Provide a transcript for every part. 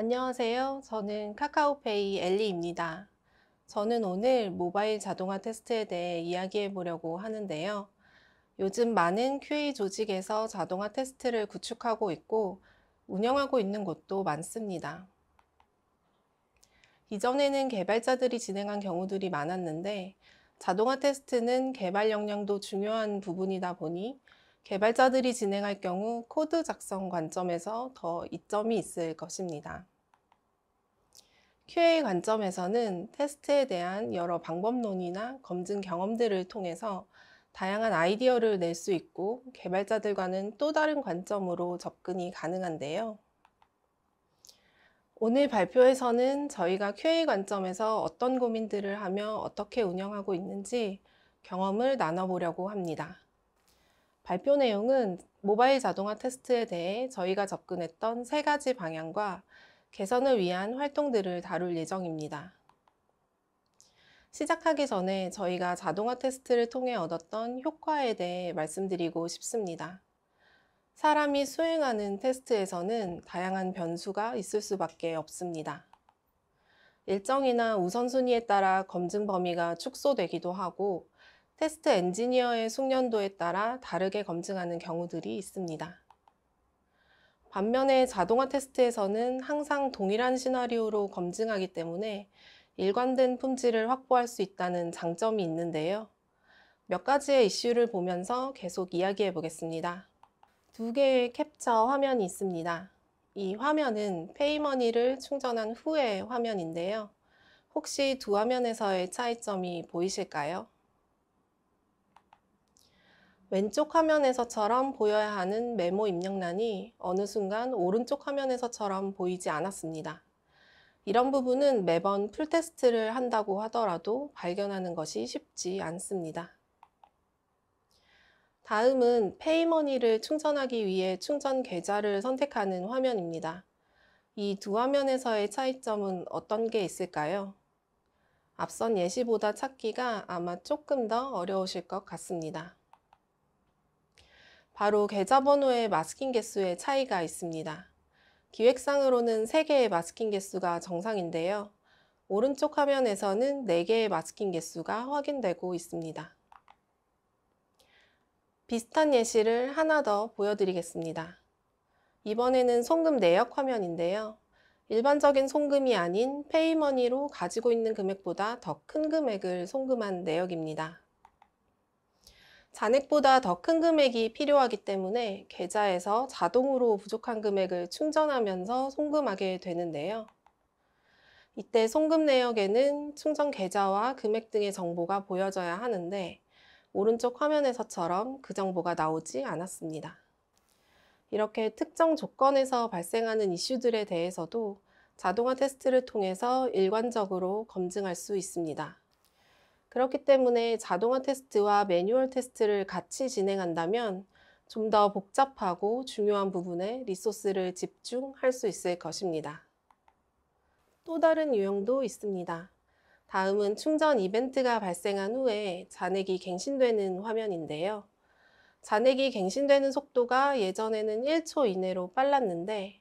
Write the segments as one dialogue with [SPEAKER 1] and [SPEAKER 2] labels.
[SPEAKER 1] 안녕하세요. 저는 카카오페이 엘리입니다. 저는 오늘 모바일 자동화 테스트에 대해 이야기해 보려고 하는데요. 요즘 많은 QA 조직에서 자동화 테스트를 구축하고 있고 운영하고 있는 곳도 많습니다. 이전에는 개발자들이 진행한 경우들이 많았는데 자동화 테스트는 개발 역량도 중요한 부분이다 보니 개발자들이 진행할 경우 코드 작성 관점에서 더 이점이 있을 것입니다. QA 관점에서는 테스트에 대한 여러 방법론이나 검증 경험들을 통해서 다양한 아이디어를 낼 수 있고 개발자들과는 또 다른 관점으로 접근이 가능한데요. 오늘 발표에서는 저희가 QA 관점에서 어떤 고민들을 하며 어떻게 운영하고 있는지 경험을 나눠보려고 합니다. 발표 내용은 모바일 자동화 테스트에 대해 저희가 접근했던 3가지 방향과 개선을 위한 활동들을 다룰 예정입니다. 시작하기 전에 저희가 자동화 테스트를 통해 얻었던 효과에 대해 말씀드리고 싶습니다. 사람이 수행하는 테스트에서는 다양한 변수가 있을 수밖에 없습니다. 일정이나 우선순위에 따라 검증 범위가 축소되기도 하고 테스트 엔지니어의 숙련도에 따라 다르게 검증하는 경우들이 있습니다. 반면에 자동화 테스트에서는 항상 동일한 시나리오로 검증하기 때문에 일관된 품질을 확보할 수 있다는 장점이 있는데요. 몇 가지의 이슈를 보면서 계속 이야기해 보겠습니다. 2개의 캡처 화면이 있습니다. 이 화면은 페이머니를 충전한 후의 화면인데요. 혹시 두 화면에서의 차이점이 보이실까요? 왼쪽 화면에서처럼 보여야 하는 메모 입력란이 어느 순간 오른쪽 화면에서처럼 보이지 않았습니다. 이런 부분은 매번 풀테스트를 한다고 하더라도 발견하는 것이 쉽지 않습니다. 다음은 페이머니를 충전하기 위해 충전 계좌를 선택하는 화면입니다. 이 두 화면에서의 차이점은 어떤 게 있을까요? 앞선 예시보다 찾기가 아마 조금 더 어려우실 것 같습니다. 바로 계좌번호의 마스킹 개수의 차이가 있습니다. 기획상으로는 3개의 마스킹 개수가 정상인데요. 오른쪽 화면에서는 4개의 마스킹 개수가 확인되고 있습니다. 비슷한 예시를 하나 더 보여드리겠습니다. 이번에는 송금 내역 화면인데요. 일반적인 송금이 아닌 페이머니로 가지고 있는 금액보다 더 큰 금액을 송금한 내역입니다. 잔액보다 더 큰 금액이 필요하기 때문에 계좌에서 자동으로 부족한 금액을 충전하면서 송금하게 되는데요. 이때 송금 내역에는 충전 계좌와 금액 등의 정보가 보여져야 하는데 오른쪽 화면에서처럼 그 정보가 나오지 않았습니다. 이렇게 특정 조건에서 발생하는 이슈들에 대해서도 자동화 테스트를 통해서 일관적으로 검증할 수 있습니다. 그렇기 때문에 자동화 테스트와 매뉴얼 테스트를 같이 진행한다면 좀 더 복잡하고 중요한 부분에 리소스를 집중할 수 있을 것입니다. 또 다른 유형도 있습니다. 다음은 충전 이벤트가 발생한 후에 잔액이 갱신되는 화면인데요. 잔액이 갱신되는 속도가 예전에는 1초 이내로 빨랐는데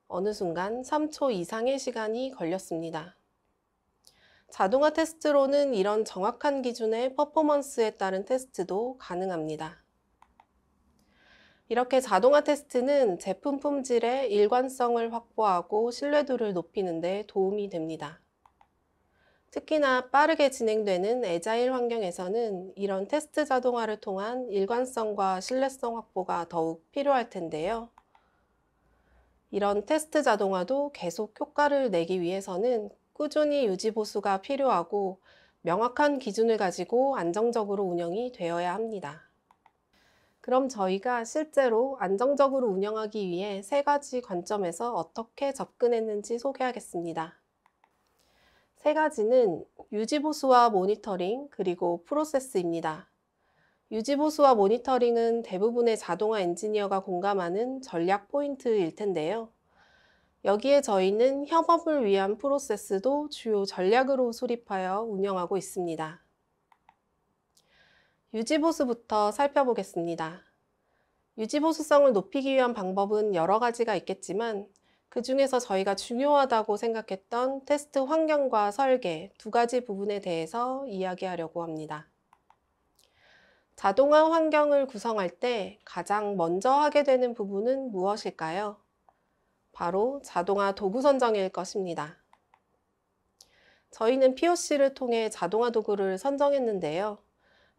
[SPEAKER 1] 어느 순간 3초 이상의 시간이 걸렸습니다. 자동화 테스트로는 이런 정확한 기준의 퍼포먼스에 따른 테스트도 가능합니다. 이렇게 자동화 테스트는 제품 품질의 일관성을 확보하고 신뢰도를 높이는 데 도움이 됩니다. 특히나 빠르게 진행되는 애자일 환경에서는 이런 테스트 자동화를 통한 일관성과 신뢰성 확보가 더욱 필요할 텐데요. 이런 테스트 자동화도 계속 효과를 내기 위해서는 꾸준히 유지 보수가 필요하고 명확한 기준을 가지고 안정적으로 운영이 되어야 합니다. 그럼 저희가 실제로 안정적으로 운영하기 위해 3가지 관점에서 어떻게 접근했는지 소개하겠습니다. 3가지는 유지보수와 모니터링, 그리고 프로세스입니다. 유지보수와 모니터링은 대부분의 자동화 엔지니어가 공감하는 전략 포인트일 텐데요. 여기에 저희는 협업을 위한 프로세스도 주요 전략으로 수립하여 운영하고 있습니다. 유지보수부터 살펴보겠습니다. 유지보수성을 높이기 위한 방법은 여러 가지가 있겠지만 그 중에서 저희가 중요하다고 생각했던 테스트 환경과 설계 두 가지 부분에 대해서 이야기하려고 합니다. 자동화 환경을 구성할 때 가장 먼저 하게 되는 부분은 무엇일까요? 바로 자동화 도구 선정일 것입니다. 저희는 POC를 통해 자동화 도구를 선정했는데요.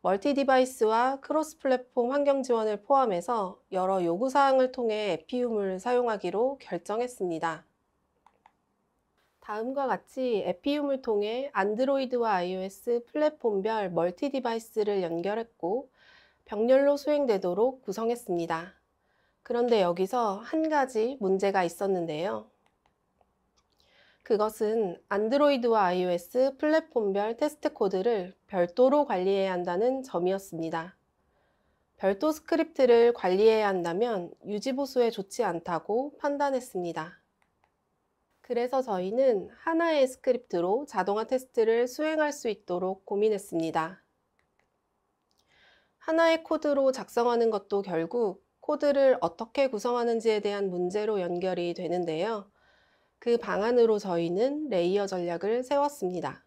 [SPEAKER 1] 멀티 디바이스와 크로스 플랫폼 환경 지원을 포함해서 여러 요구사항을 통해 에피움을 사용하기로 결정했습니다. 다음과 같이 에피움을 통해 안드로이드와 iOS 플랫폼별 멀티 디바이스를 연결했고 병렬로 수행되도록 구성했습니다. 그런데 여기서 한 가지 문제가 있었는데요. 그것은 안드로이드와 iOS 플랫폼별 테스트 코드를 별도로 관리해야 한다는 점이었습니다. 별도 스크립트를 관리해야 한다면 유지보수에 좋지 않다고 판단했습니다. 그래서 저희는 하나의 스크립트로 자동화 테스트를 수행할 수 있도록 고민했습니다. 하나의 코드로 작성하는 것도 결국 코드를 어떻게 구성하는지에 대한 문제로 연결이 되는데요. 그 방안으로 저희는 레이어 전략을 세웠습니다.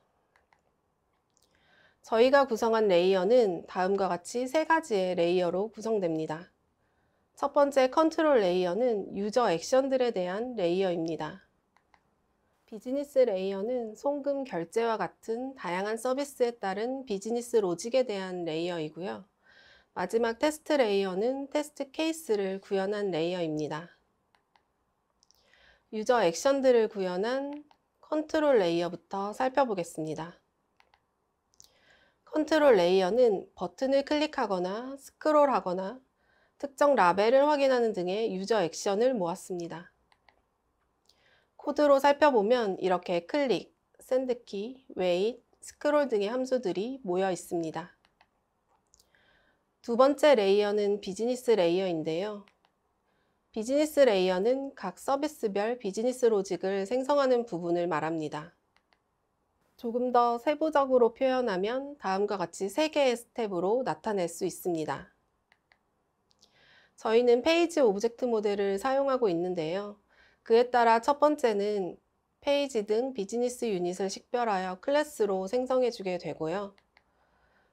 [SPEAKER 1] 저희가 구성한 레이어는 다음과 같이 세 가지의 레이어로 구성됩니다. 첫 번째 컨트롤 레이어는 유저 액션들에 대한 레이어입니다. 비즈니스 레이어는 송금 결제와 같은 다양한 서비스에 따른 비즈니스 로직에 대한 레이어이고요. 마지막 테스트 레이어는 테스트 케이스를 구현한 레이어입니다. 유저 액션들을 구현한 컨트롤 레이어부터 살펴보겠습니다. 컨트롤 레이어는 버튼을 클릭하거나 스크롤하거나 특정 라벨을 확인하는 등의 유저 액션을 모았습니다. 코드로 살펴보면 이렇게 클릭, 샌드키, 웨잇, 스크롤 등의 함수들이 모여 있습니다. 두 번째 레이어는 비즈니스 레이어인데요. 비즈니스 레이어는 각 서비스별 비즈니스 로직을 생성하는 부분을 말합니다. 조금 더 세부적으로 표현하면 다음과 같이 3개의 스텝으로 나타낼 수 있습니다. 저희는 페이지 오브젝트 모델을 사용하고 있는데요. 그에 따라 첫 번째는 페이지 등 비즈니스 유닛을 식별하여 클래스로 생성해 주게 되고요.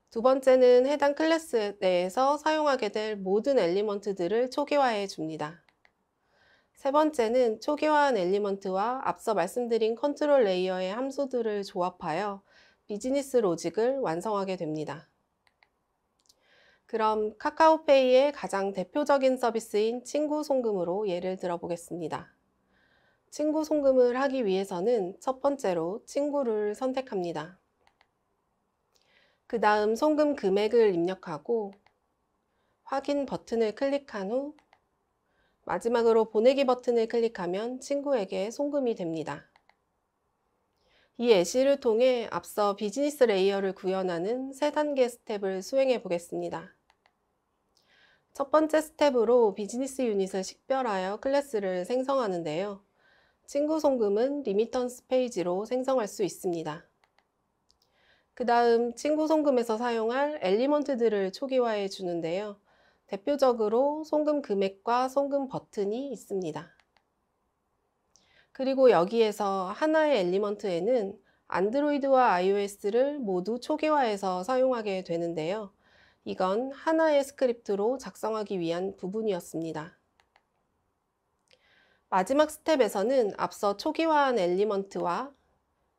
[SPEAKER 1] 두 번째는 해당 클래스 내에서 사용하게 될 모든 엘리먼트들을 초기화해 줍니다. 세 번째는 초기화한 엘리먼트와 앞서 말씀드린 컨트롤 레이어의 함수들을 조합하여 비즈니스 로직을 완성하게 됩니다. 그럼 카카오페이의 가장 대표적인 서비스인 친구 송금으로 예를 들어 보겠습니다. 친구 송금을 하기 위해서는 첫 번째로 친구를 선택합니다. 그 다음 송금 금액을 입력하고 확인 버튼을 클릭한 후 마지막으로 보내기 버튼을 클릭하면 친구에게 송금이 됩니다. 이 예시를 통해 앞서 비즈니스 레이어를 구현하는 3단계 스텝을 수행해 보겠습니다. 첫 번째 스텝으로 비즈니스 유닛을 식별하여 클래스를 생성하는데요. 친구 송금은 리미턴스 페이지로 생성할 수 있습니다. 그 다음 친구 송금에서 사용할 엘리먼트들을 초기화해 주는데요. 대표적으로 송금 금액과 송금 버튼이 있습니다. 그리고 여기에서 하나의 엘리먼트에는 안드로이드와 iOS를 모두 초기화해서 사용하게 되는데요. 이건 하나의 스크립트로 작성하기 위한 부분이었습니다. 마지막 스텝에서는 앞서 초기화한 엘리먼트와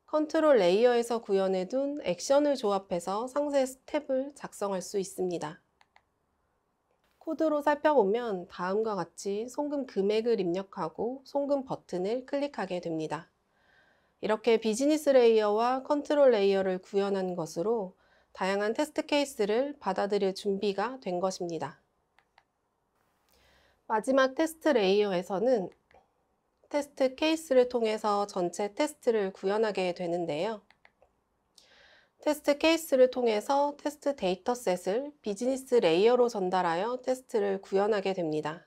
[SPEAKER 1] 컨트롤 레이어에서 구현해둔 액션을 조합해서 상세 스텝을 작성할 수 있습니다. 코드로 살펴보면 다음과 같이 송금 금액을 입력하고 송금 버튼을 클릭하게 됩니다. 이렇게 비즈니스 레이어와 컨트롤 레이어를 구현한 것으로 다양한 테스트 케이스를 받아들일 준비가 된 것입니다. 마지막 테스트 레이어에서는 테스트 케이스를 통해서 전체 테스트를 구현하게 되는데요. 테스트 케이스를 통해서 테스트 데이터셋을 비즈니스 레이어로 전달하여 테스트를 구현하게 됩니다.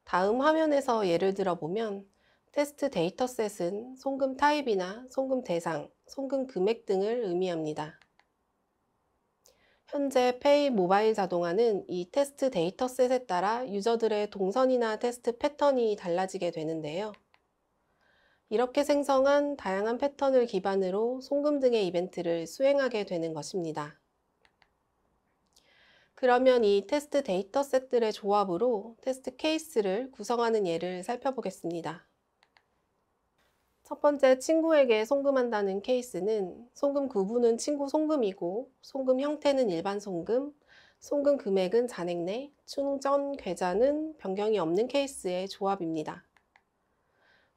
[SPEAKER 1] 다음 화면에서 예를 들어 보면 테스트 데이터셋은 송금 타입이나 송금 대상, 송금 금액 등을 의미합니다. 현재 페이 모바일 자동화는 이 테스트 데이터셋에 따라 유저들의 동선이나 테스트 패턴이 달라지게 되는데요. 이렇게 생성한 다양한 패턴을 기반으로 송금 등의 이벤트를 수행하게 되는 것입니다. 그러면 이 테스트 데이터셋들의 조합으로 테스트 케이스를 구성하는 예를 살펴보겠습니다. 첫 번째, 친구에게 송금한다는 케이스는 송금 구분은 친구 송금이고 송금 형태는 일반 송금, 송금 금액은 잔액 내, 충전 계좌는 변경이 없는 케이스의 조합입니다.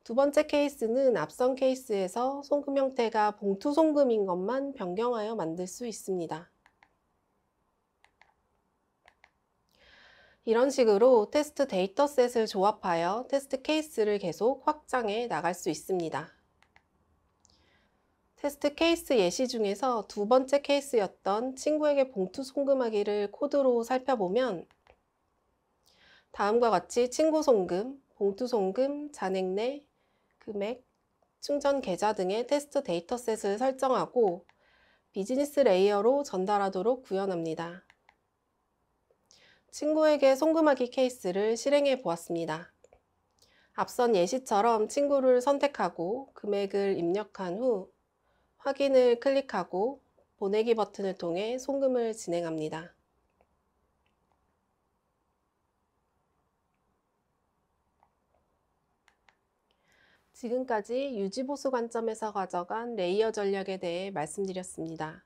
[SPEAKER 1] 두 번째 케이스는 앞선 케이스에서 송금 형태가 봉투 송금인 것만 변경하여 만들 수 있습니다. 이런 식으로 테스트 데이터셋을 조합하여 테스트 케이스를 계속 확장해 나갈 수 있습니다. 테스트 케이스 예시 중에서 두 번째 케이스였던 친구에게 봉투 송금하기를 코드로 살펴보면 다음과 같이 친구 송금, 봉투 송금, 잔액 내, 금액, 충전 계좌 등의 테스트 데이터셋을 설정하고 비즈니스 레이어로 전달하도록 구현합니다. 친구에게 송금하기 케이스를 실행해 보았습니다. 앞선 예시처럼 친구를 선택하고 금액을 입력한 후 확인을 클릭하고 보내기 버튼을 통해 송금을 진행합니다. 지금까지 유지보수 관점에서 가져간 레이어 전략에 대해 말씀드렸습니다.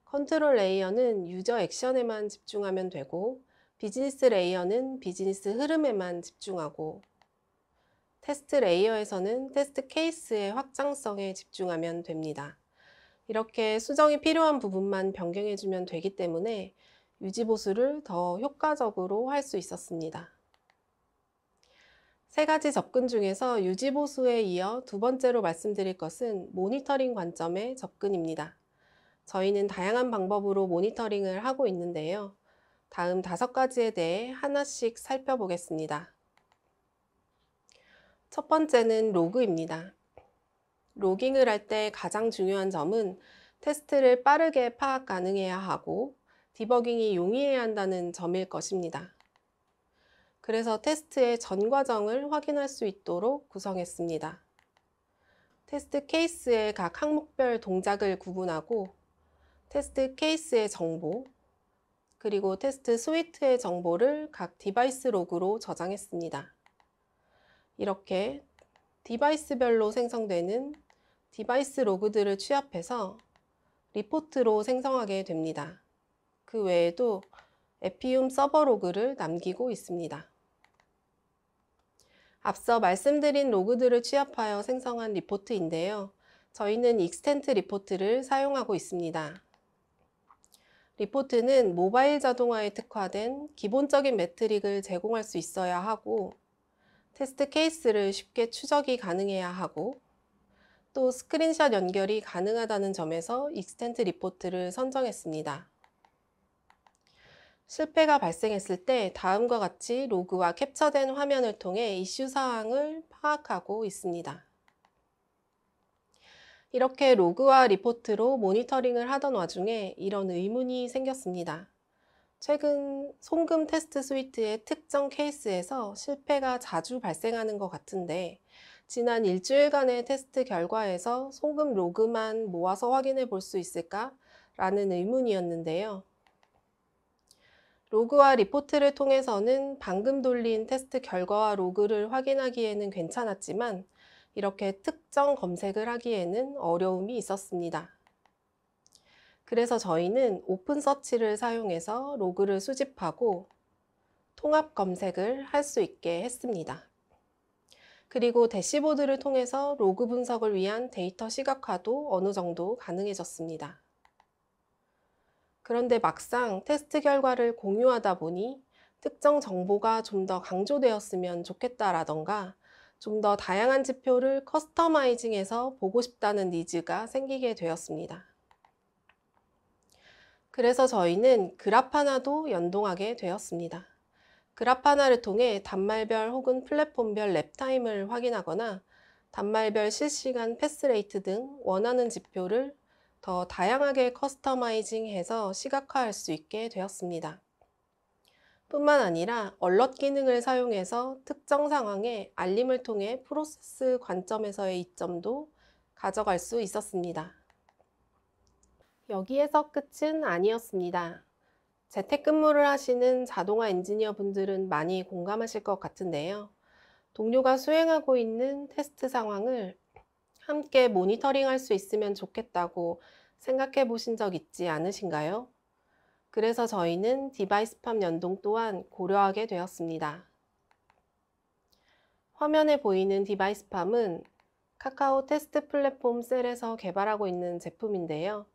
[SPEAKER 1] 컨트롤 레이어는 유저 액션에만 집중하면 되고 비즈니스 레이어는 비즈니스 흐름에만 집중하고 테스트 레이어에서는 테스트 케이스의 확장성에 집중하면 됩니다. 이렇게 수정이 필요한 부분만 변경해주면 되기 때문에 유지보수를 더 효과적으로 할 수 있었습니다. 세 가지 접근 중에서 유지보수에 이어 두 번째로 말씀드릴 것은 모니터링 관점의 접근입니다. 저희는 다양한 방법으로 모니터링을 하고 있는데요. 다음 5가지에 대해 하나씩 살펴보겠습니다. 첫 번째는 로그입니다. 로깅을 할 때 가장 중요한 점은 테스트를 빠르게 파악 가능해야 하고 디버깅이 용이해야 한다는 점일 것입니다. 그래서 테스트의 전 과정을 확인할 수 있도록 구성했습니다. 테스트 케이스의 각 항목별 동작을 구분하고 테스트 케이스의 정보, 그리고 테스트 스위트의 정보를 각 디바이스 로그로 저장했습니다. 이렇게 디바이스별로 생성되는 디바이스 로그들을 취합해서 리포트로 생성하게 됩니다. 그 외에도 에피움 서버 로그를 남기고 있습니다. 앞서 말씀드린 로그들을 취합하여 생성한 리포트인데요. 저희는 익스텐트 리포트를 사용하고 있습니다. 리포트는 모바일 자동화에 특화된 기본적인 매트릭을 제공할 수 있어야 하고 테스트 케이스를 쉽게 추적이 가능해야 하고 또 스크린샷 연결이 가능하다는 점에서 익스텐트 리포트를 선정했습니다. 실패가 발생했을 때 다음과 같이 로그와 캡처된 화면을 통해 이슈 사항을 파악하고 있습니다. 이렇게 로그와 리포트로 모니터링을 하던 와중에 이런 의문이 생겼습니다. 최근 송금 테스트 스위트의 특정 케이스에서 실패가 자주 발생하는 것 같은데 지난 일주일간의 테스트 결과에서 송금 로그만 모아서 확인해 볼 수 있을까? 라는 의문이었는데요. 로그와 리포트를 통해서는 방금 돌린 테스트 결과와 로그를 확인하기에는 괜찮았지만 이렇게 특정 검색을 하기에는 어려움이 있었습니다. 그래서 저희는 오픈 서치를 사용해서 로그를 수집하고 통합 검색을 할 수 있게 했습니다. 그리고 대시보드를 통해서 로그 분석을 위한 데이터 시각화도 어느 정도 가능해졌습니다. 그런데 막상 테스트 결과를 공유하다 보니 특정 정보가 좀 더 강조되었으면 좋겠다라던가 좀 더 다양한 지표를 커스터마이징해서 보고 싶다는 니즈가 생기게 되었습니다. 그래서 저희는 그래파나도 연동하게 되었습니다. 그래파나를 통해 단말별 혹은 플랫폼별 랩타임을 확인하거나 단말별 실시간 패스레이트 등 원하는 지표를 더 다양하게 커스터마이징해서 시각화할 수 있게 되었습니다. 뿐만 아니라 얼럿 기능을 사용해서 특정 상황에 알림을 통해 프로세스 관점에서의 이점도 가져갈 수 있었습니다. 여기에서 끝은 아니었습니다. 재택근무를 하시는 자동화 엔지니어 분들은 많이 공감하실 것 같은데요. 동료가 수행하고 있는 테스트 상황을 함께 모니터링할 수 있으면 좋겠다고 생각해 보신 적 있지 않으신가요? 그래서 저희는 디바이스팜 연동 또한 고려하게 되었습니다. 화면에 보이는 디바이스팜은 카카오 테스트 플랫폼 셀에서 개발하고 있는 제품인데요.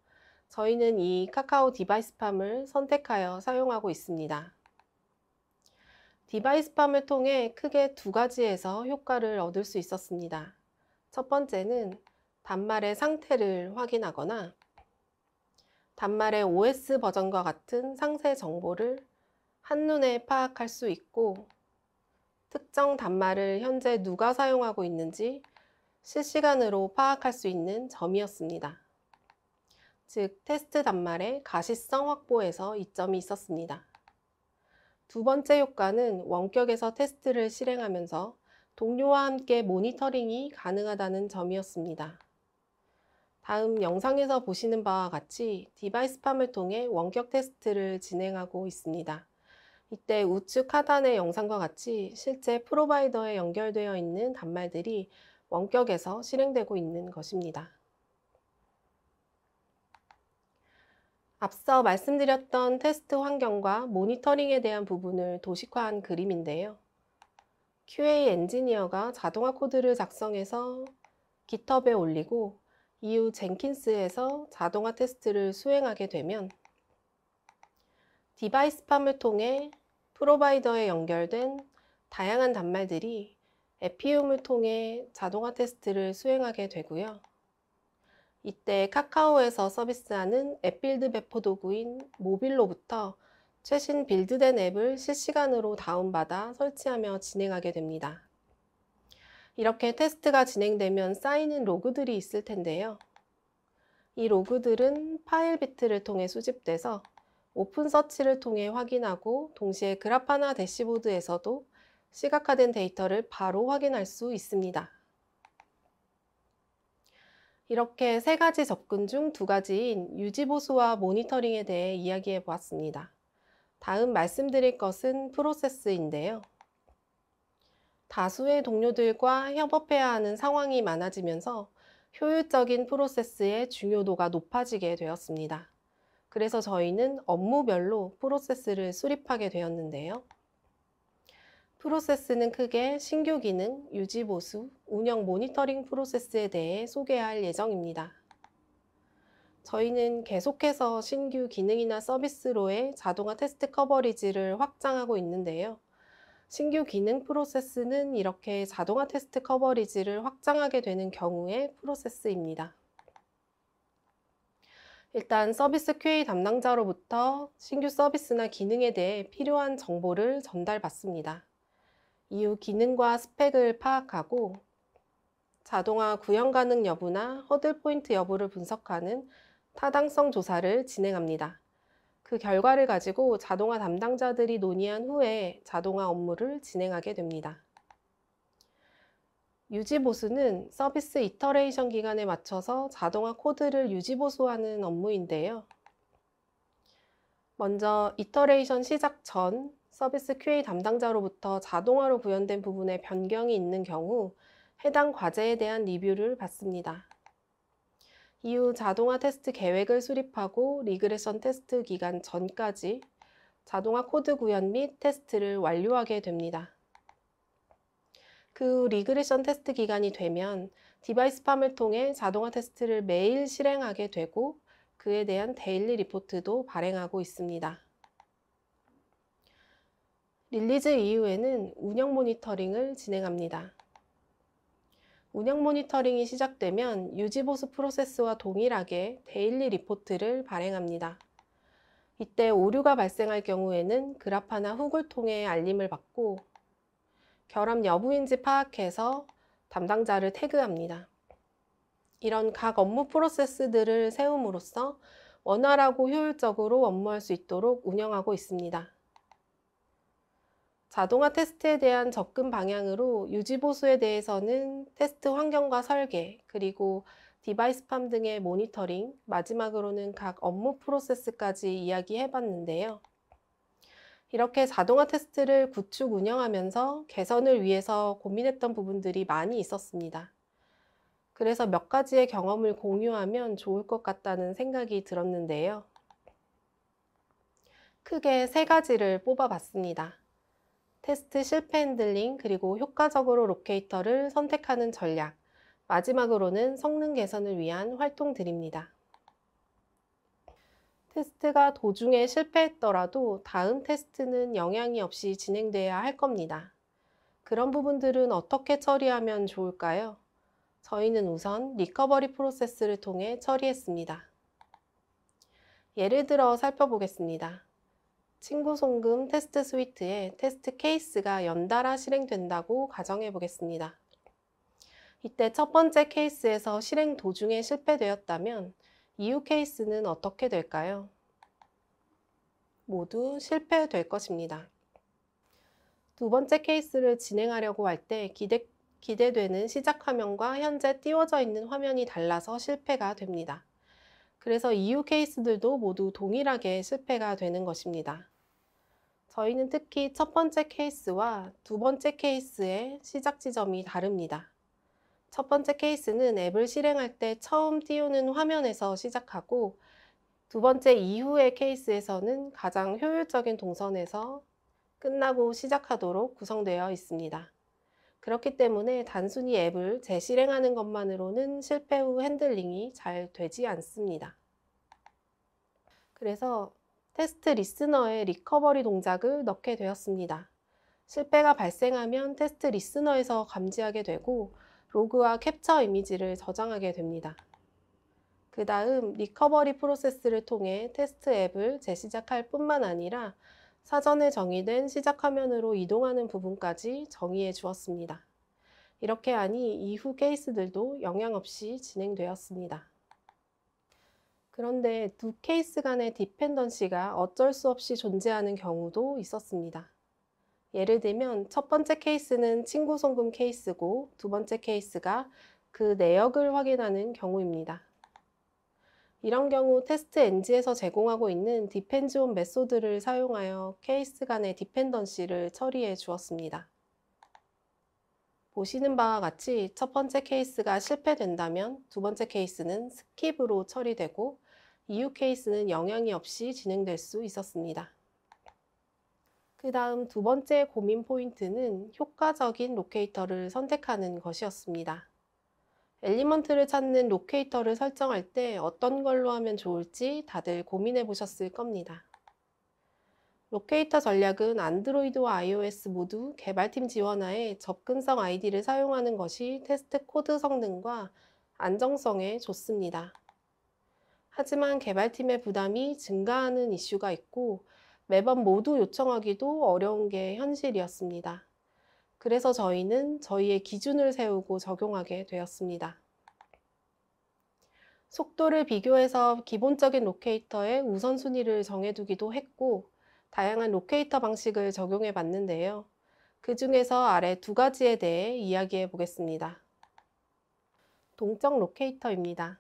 [SPEAKER 1] 저희는 이 카카오 디바이스팜을 선택하여 사용하고 있습니다. 디바이스팜을 통해 크게 두 가지에서 효과를 얻을 수 있었습니다. 첫 번째는 단말의 상태를 확인하거나 단말의 OS 버전과 같은 상세 정보를 한눈에 파악할 수 있고, 특정 단말을 현재 누가 사용하고 있는지 실시간으로 파악할 수 있는 점이었습니다. 즉, 테스트 단말의 가시성 확보에서 이점이 있었습니다. 두 번째 효과는 원격에서 테스트를 실행하면서 동료와 함께 모니터링이 가능하다는 점이었습니다. 다음 영상에서 보시는 바와 같이 디바이스팜을 통해 원격 테스트를 진행하고 있습니다. 이때 우측 하단의 영상과 같이 실제 프로바이더에 연결되어 있는 단말들이 원격에서 실행되고 있는 것입니다. 앞서 말씀드렸던 테스트 환경과 모니터링에 대한 부분을 도식화한 그림인데요. QA 엔지니어가 자동화 코드를 작성해서 GitHub에 올리고 이후 젠킨스에서 자동화 테스트를 수행하게 되면 디바이스팜을 통해 프로바이더에 연결된 다양한 단말들이 에피움을 통해 자동화 테스트를 수행하게 되고요. 이때 카카오에서 서비스하는 앱 빌드 배포 도구인 모빌로부터 최신 빌드된 앱을 실시간으로 다운받아 설치하며 진행하게 됩니다. 이렇게 테스트가 진행되면 쌓이는 로그들이 있을 텐데요. 이 로그들은 파일 비트를 통해 수집돼서 오픈 서치를 통해 확인하고, 동시에 그라파나 대시보드에서도 시각화된 데이터를 바로 확인할 수 있습니다. 이렇게 세 가지 접근 중 두 가지인 유지보수와 모니터링에 대해 이야기해 보았습니다. 다음 말씀드릴 것은 프로세스인데요. 다수의 동료들과 협업해야 하는 상황이 많아지면서 효율적인 프로세스의 중요도가 높아지게 되었습니다. 그래서 저희는 업무별로 프로세스를 수립하게 되었는데요. 프로세스는 크게 신규 기능, 유지 보수, 운영 모니터링 프로세스에 대해 소개할 예정입니다. 저희는 계속해서 신규 기능이나 서비스로의 자동화 테스트 커버리지를 확장하고 있는데요. 신규 기능 프로세스는 이렇게 자동화 테스트 커버리지를 확장하게 되는 경우의 프로세스입니다. 일단 서비스 QA 담당자로부터 신규 서비스나 기능에 대해 필요한 정보를 전달받습니다. 이후 기능과 스펙을 파악하고 자동화 구현 가능 여부나 허들 포인트 여부를 분석하는 타당성 조사를 진행합니다. 그 결과를 가지고 자동화 담당자들이 논의한 후에 자동화 업무를 진행하게 됩니다. 유지보수는 서비스 이터레이션 기간에 맞춰서 자동화 코드를 유지보수하는 업무인데요. 먼저 이터레이션 시작 전 서비스 QA 담당자로부터 자동화로 구현된 부분에 변경이 있는 경우 해당 과제에 대한 리뷰를 받습니다. 이후 자동화 테스트 계획을 수립하고 리그레션 테스트 기간 전까지 자동화 코드 구현 및 테스트를 완료하게 됩니다. 그 후 리그레션 테스트 기간이 되면 디바이스팜을 통해 자동화 테스트를 매일 실행하게 되고 그에 대한 데일리 리포트도 발행하고 있습니다. 릴리즈 이후에는 운영 모니터링을 진행합니다. 운영 모니터링이 시작되면 유지보수 프로세스와 동일하게 데일리 리포트를 발행합니다. 이때 오류가 발생할 경우에는 그라파나 훅을 통해 알림을 받고 결함 여부인지 파악해서 담당자를 태그합니다. 이런 각 업무 프로세스들을 세움으로써 원활하고 효율적으로 업무할 수 있도록 운영하고 있습니다. 자동화 테스트에 대한 접근 방향으로 유지보수에 대해서는 테스트 환경과 설계, 그리고 디바이스 팜 등의 모니터링, 마지막으로는 각 업무 프로세스까지 이야기해 봤는데요. 이렇게 자동화 테스트를 구축 운영하면서 개선을 위해서 고민했던 부분들이 많이 있었습니다. 그래서 몇 가지의 경험을 공유하면 좋을 것 같다는 생각이 들었는데요. 크게 세 가지를 뽑아봤습니다. 테스트 실패 핸들링, 그리고 효과적으로 로케이터를 선택하는 전략, 마지막으로는 성능 개선을 위한 활동들입니다. 테스트가 도중에 실패했더라도 다음 테스트는 영향이 없이 진행돼야 할 겁니다. 그런 부분들은 어떻게 처리하면 좋을까요? 저희는 우선 리커버리 프로세스를 통해 처리했습니다. 예를 들어 살펴보겠습니다. 친구 송금 테스트 스위트에 테스트 케이스가 연달아 실행된다고 가정해 보겠습니다. 이때 첫 번째 케이스에서 실행 도중에 실패되었다면 이후 케이스는 어떻게 될까요? 모두 실패될 것입니다. 두 번째 케이스를 진행하려고 할 때 기대되는 시작 화면과 현재 띄워져 있는 화면이 달라서 실패가 됩니다. 그래서 이후 케이스들도 모두 동일하게 실패가 되는 것입니다. 저희는 특히 첫 번째 케이스와 두 번째 케이스의 시작 지점이 다릅니다. 첫 번째 케이스는 앱을 실행할 때 처음 띄우는 화면에서 시작하고 두 번째 이후의 케이스에서는 가장 효율적인 동선에서 끝나고 시작하도록 구성되어 있습니다. 그렇기 때문에 단순히 앱을 재실행하는 것만으로는 실패 후 핸들링이 잘 되지 않습니다. 그래서 테스트 리스너에 리커버리 동작을 넣게 되었습니다. 실패가 발생하면 테스트 리스너에서 감지하게 되고 로그와 캡처 이미지를 저장하게 됩니다. 그 다음 리커버리 프로세스를 통해 테스트 앱을 재시작할 뿐만 아니라 사전에 정의된 시작 화면으로 이동하는 부분까지 정의해 주었습니다. 이렇게 하니 이후 케이스들도 영향 없이 진행되었습니다. 그런데 두 케이스 간의 디펜던시가 어쩔 수 없이 존재하는 경우도 있었습니다. 예를 들면 첫 번째 케이스는 친구 송금 케이스고 두 번째 케이스가 그 내역을 확인하는 경우입니다. 이런 경우 테스트 엔지에서 제공하고 있는 디펜즈 온 메소드를 사용하여 케이스 간의 디펜던시를 처리해 주었습니다. 보시는 바와 같이 첫 번째 케이스가 실패된다면 두 번째 케이스는 스킵으로 처리되고 이후 케이스는 영향이 없이 진행될 수 있었습니다. 그 다음 두 번째 고민 포인트는 효과적인 로케이터를 선택하는 것이었습니다. 엘리먼트를 찾는 로케이터를 설정할 때 어떤 걸로 하면 좋을지 다들 고민해 보셨을 겁니다. 로케이터 전략은 안드로이드와 iOS 모두 개발팀 지원하에 접근성 아이디를 사용하는 것이 테스트 코드 성능과 안정성에 좋습니다. 하지만 개발팀의 부담이 증가하는 이슈가 있고 매번 모두 요청하기도 어려운 게 현실이었습니다. 그래서 저희는 저희의 기준을 세우고 적용하게 되었습니다. 속도를 비교해서 기본적인 로케이터의 우선순위를 정해두기도 했고 다양한 로케이터 방식을 적용해 봤는데요. 그 중에서 아래 두 가지에 대해 이야기해 보겠습니다. 동적 로케이터입니다.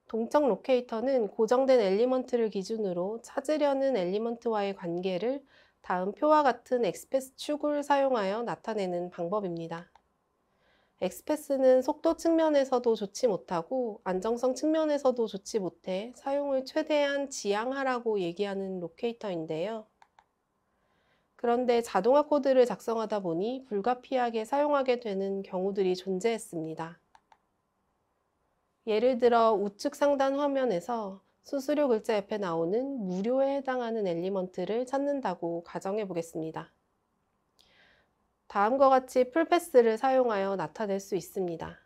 [SPEAKER 1] 동적 로케이터는 고정된 엘리먼트를 기준으로 찾으려는 엘리먼트와의 관계를 다음 표와 같은 엑스패스 축을 사용하여 나타내는 방법입니다. 엑스패스는 속도 측면에서도 좋지 못하고 안정성 측면에서도 좋지 못해 사용을 최대한 지양하라고 얘기하는 로케이터인데요. 그런데 자동화 코드를 작성하다 보니 불가피하게 사용하게 되는 경우들이 존재했습니다. 예를 들어 우측 상단 화면에서 수수료 글자 옆에 나오는 무료에 해당하는 엘리먼트를 찾는다고 가정해 보겠습니다. 다음과 같이 풀패스를 사용하여 나타낼 수 있습니다.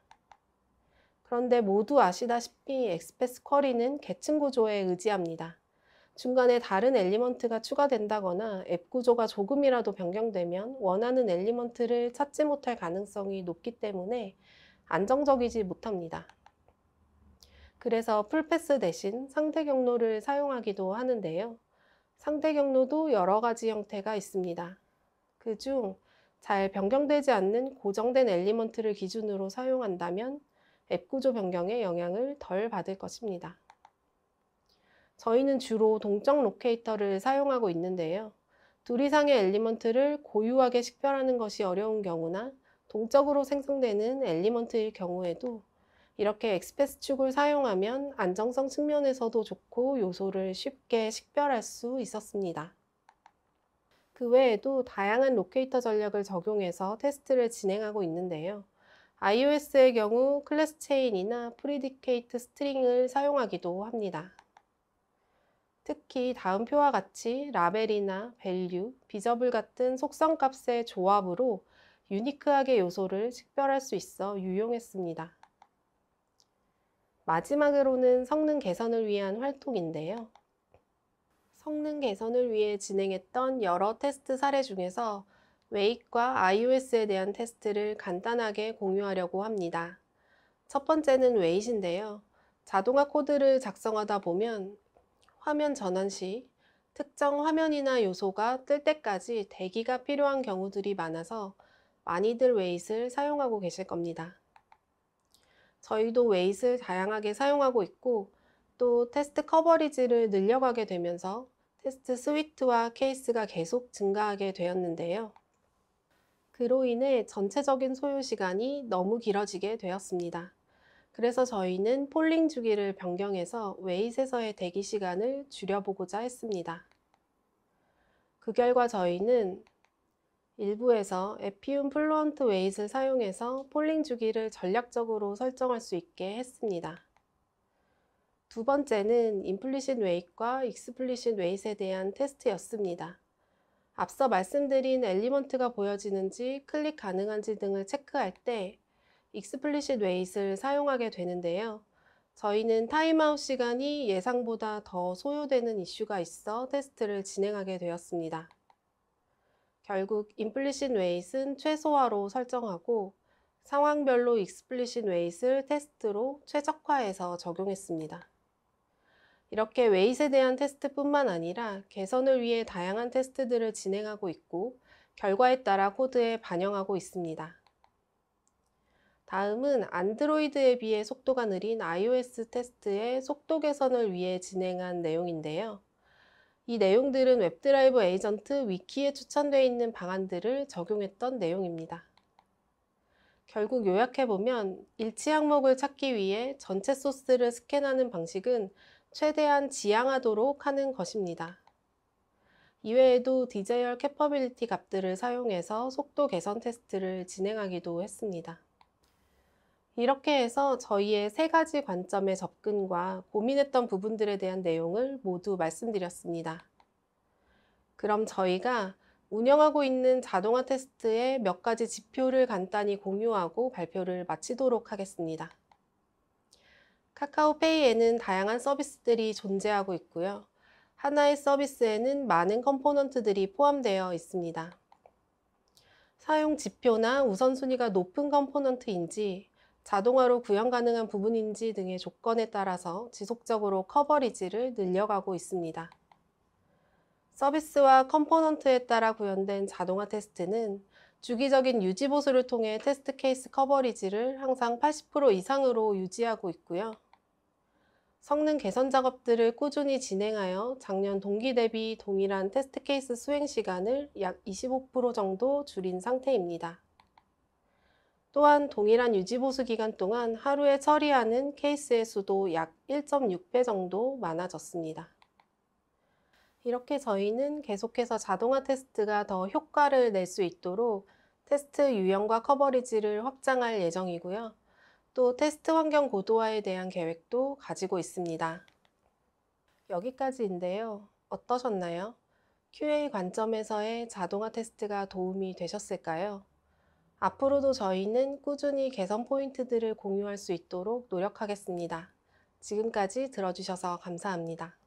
[SPEAKER 1] 그런데 모두 아시다시피 엑스패스 쿼리는 계층 구조에 의지합니다. 중간에 다른 엘리먼트가 추가된다거나 앱 구조가 조금이라도 변경되면 원하는 엘리먼트를 찾지 못할 가능성이 높기 때문에 안정적이지 못합니다. 그래서 풀패스 대신 상대 경로를 사용하기도 하는데요. 상대 경로도 여러 가지 형태가 있습니다. 그중 잘 변경되지 않는 고정된 엘리먼트를 기준으로 사용한다면 앱 구조 변경에 영향을 덜 받을 것입니다. 저희는 주로 동적 로케이터를 사용하고 있는데요. 둘 이상의 엘리먼트를 고유하게 식별하는 것이 어려운 경우나 동적으로 생성되는 엘리먼트일 경우에도 이렇게 엑스패스 축을 사용하면 안정성 측면에서도 좋고 요소를 쉽게 식별할 수 있었습니다. 그 외에도 다양한 로케이터 전략을 적용해서 테스트를 진행하고 있는데요. iOS의 경우 클래스 체인이나 프리디케이트 스트링을 사용하기도 합니다. 특히 다음 표와 같이 라벨이나 밸류, 비저블 같은 속성 값의 조합으로 유니크하게 요소를 식별할 수 있어 유용했습니다. 마지막으로는 성능 개선을 위한 활동인데요. 성능 개선을 위해 진행했던 여러 테스트 사례 중에서 웨이크와 iOS에 대한 테스트를 간단하게 공유하려고 합니다. 첫 번째는 웨이트인데요. 자동화 코드를 작성하다 보면 화면 전환 시 특정 화면이나 요소가 뜰 때까지 대기가 필요한 경우들이 많아서 많이들 웨이트를 사용하고 계실 겁니다. 저희도 웨이트를 다양하게 사용하고 있고 또 테스트 커버리지를 늘려가게 되면서 테스트 스위트와 케이스가 계속 증가하게 되었는데요. 그로 인해 전체적인 소요 시간이 너무 길어지게 되었습니다. 그래서 저희는 폴링 주기를 변경해서 웨이트에서의 대기 시간을 줄여보고자 했습니다. 그 결과 저희는 일부에서 에피움 플루언트 웨이트를 사용해서 폴링 주기를 전략적으로 설정할 수 있게 했습니다. 두 번째는 임플리시트 웨이트과 익스플리시트 웨이트에 대한 테스트였습니다. 앞서 말씀드린 엘리먼트가 보여지는지 클릭 가능한지 등을 체크할 때 익스플리시트 웨이트를 사용하게 되는데요. 저희는 타임아웃 시간이 예상보다 더 소요되는 이슈가 있어 테스트를 진행하게 되었습니다. 결국 임플리시트 웨이트는 최소화로 설정하고 상황별로 익스플리시트 웨이트를 테스트로 최적화해서 적용했습니다. 이렇게 웨이트에 대한 테스트뿐만 아니라 개선을 위해 다양한 테스트들을 진행하고 있고 결과에 따라 코드에 반영하고 있습니다. 다음은 안드로이드에 비해 속도가 느린 iOS 테스트의 속도 개선을 위해 진행한 내용인데요. 이 내용들은 웹드라이브 에이전트 위키에 추천되어 있는 방안들을 적용했던 내용입니다. 결국 요약해보면 일치 항목을 찾기 위해 전체 소스를 스캔하는 방식은 최대한 지양하도록 하는 것입니다. 이외에도 디자이어 캐퍼빌리티 값들을 사용해서 속도 개선 테스트를 진행하기도 했습니다. 이렇게 해서 저희의 세 가지 관점의 접근과 고민했던 부분들에 대한 내용을 모두 말씀드렸습니다. 그럼 저희가 운영하고 있는 자동화 테스트의 몇 가지 지표를 간단히 공유하고 발표를 마치도록 하겠습니다. 카카오페이에는 다양한 서비스들이 존재하고 있고요. 하나의 서비스에는 많은 컴포넌트들이 포함되어 있습니다. 사용 지표나 우선순위가 높은 컴포넌트인지 자동화로 구현 가능한 부분인지 등의 조건에 따라서 지속적으로 커버리지를 늘려가고 있습니다. 서비스와 컴포넌트에 따라 구현된 자동화 테스트는 주기적인 유지 보수를 통해 테스트 케이스 커버리지를 항상 80% 이상으로 유지하고 있고요. 성능 개선 작업들을 꾸준히 진행하여 작년 동기 대비 동일한 테스트 케이스 수행 시간을 약 25% 정도 줄인 상태입니다. 또한 동일한 유지 보수 기간 동안 하루에 처리하는 케이스의 수도 약 1.6배 정도 많아졌습니다. 이렇게 저희는 계속해서 자동화 테스트가 더 효과를 낼 수 있도록 테스트 유형과 커버리지를 확장할 예정이고요. 또 테스트 환경 고도화에 대한 계획도 가지고 있습니다. 여기까지인데요. 어떠셨나요? QA 관점에서의 자동화 테스트가 도움이 되셨을까요? 앞으로도 저희는 꾸준히 개선 포인트들을 공유할 수 있도록 노력하겠습니다. 지금까지 들어주셔서 감사합니다.